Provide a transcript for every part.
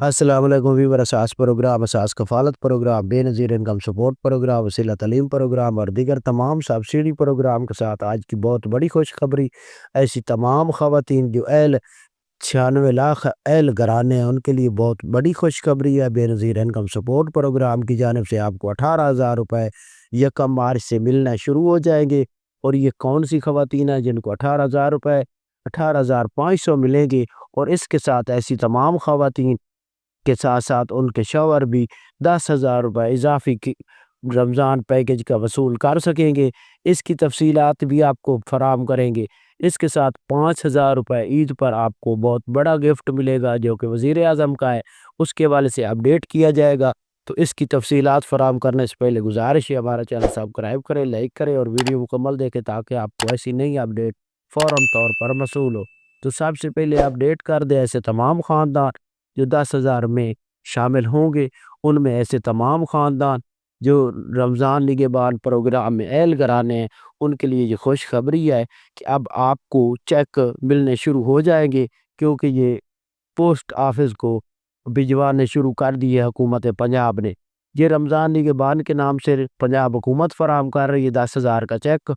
السلام علیکم ویور اساس پروگرام اساس کفالت پروگرام بے نظیر انکم سپورٹ پروگرام وسیلہ تعلیم پروگرام اور دیگر تمام سبسڈی پروگرام کے ساتھ آج کی بہت بڑی خوشخبری ایسی تمام خواتین جو 96 لاکھ اہل گھرانے ہیں ان کے لیے بہت بڑی خوشخبری ہے۔ بے نظیر انکم سپورٹ پروگرام کی جانب سے آپ کو 18,000 روپے یکم مارچ سے ملنا شروع ہو جائیں گے۔ اور یہ کون سی خواتین ہیں جن کو 18,000 روپے 18,500 ملیں گے، اور اس کے ساتھ ایسی تمام خواتین کے ساتھ ساتھ ان کے شوہر بھی 10,000 روپے اضافی رمضان پیکج کا وصول کر سکیں گے۔ اس کی تفصیلات بھی آپ کو فراہم کریں گے۔ اس کے ساتھ 5,000 روپے عید پر آپ کو بہت بڑا گفٹ ملے گا جو کہ وزیر اعظم کا ہے، اس کے حوالے سے اپڈیٹ کیا جائے گا۔ تو اس کی تفصیلات فراہم کرنے سے پہلے گزارش ہے ہمارا چینل سبسکرائب کریں، لائک کریں اور ویڈیو مکمل دیکھیں تاکہ آپ کو ایسی نئی اپڈیٹ فوراً طور پر موصول ہو۔ تو سب سے پہلے اپڈیٹ کر دیں ایسے تمام خاندان جو 10,000 میں شامل ہوں گے، ان میں ایسے تمام خاندان جو رمضان نگہبان پروگرام میں اہل گھرانے ہیں ان کے لیے یہ خوشخبری ہے کہ اب آپ کو چیک ملنے شروع ہو جائیں گے، کیونکہ یہ پوسٹ آفس کو بھجوانے شروع کر دی ہے حکومت پنجاب نے۔ یہ رمضان نگہبان کے نام سے پنجاب حکومت فراہم کر رہی ہے 10,000 کا چیک،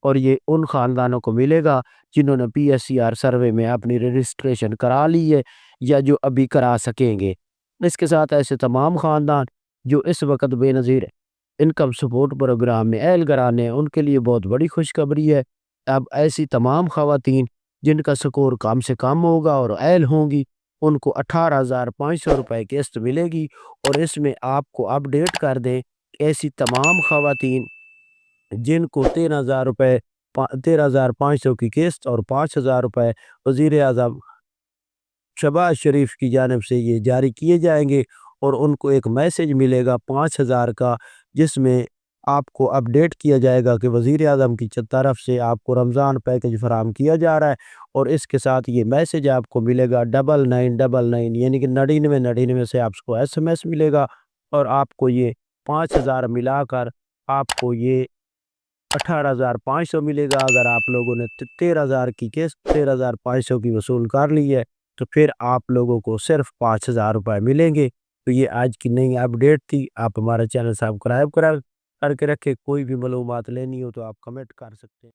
اور یہ ان خاندانوں کو ملے گا جنہوں نے PSCR سروے میں اپنی رجسٹریشن کرا لی ہے یا جو ابھی کرا سکیں گے۔ اس کے ساتھ ایسے تمام خاندان جو اس وقت بے نظیر انکم سپورٹ پروگرام میں اہل گھرانے ہیں ان کے لیے بہت بڑی خوشخبری ہے۔ اب ایسی تمام خواتین جن کا سکور کم سے کم ہوگا اور اہل ہوں گی ان کو 18,500 روپے قسط ملے گی۔ اور اس میں آپ کو اپڈیٹ کر دیں ایسی تمام خواتین جن کو 13,000 روپے 13,500 کی قسط اور 5,000 روپے وزیر اعظم شہباز شریف کی جانب سے یہ جاری کیے جائیں گے، اور ان کو ایک میسج ملے گا 5,000 کا جس میں آپ کو اپڈیٹ کیا جائے گا کہ وزیر اعظم کی طرف سے آپ کو رمضان پیکج فراہم کیا جا رہا ہے۔ اور اس کے ساتھ یہ میسج آپ کو ملے گا 9999 یعنی کہ 9999 سے آپ کو SMS ملے گا، اور آپ کو یہ 5,000 ملا کر آپ کو یہ 18,500 ملے گا۔ اگر آپ لوگوں نے 13,000 کی قسط 13,500 کی وصول کر لی ہے تو پھر آپ لوگوں کو صرف 5,000 روپے ملیں گے۔ تو یہ آج کی نئی اپڈیٹ تھی۔ آپ ہمارا چینل سبسکرائب کر کے رکھیں، کوئی بھی معلومات لینی ہو تو آپ کمنٹ کر سکتے ہیں۔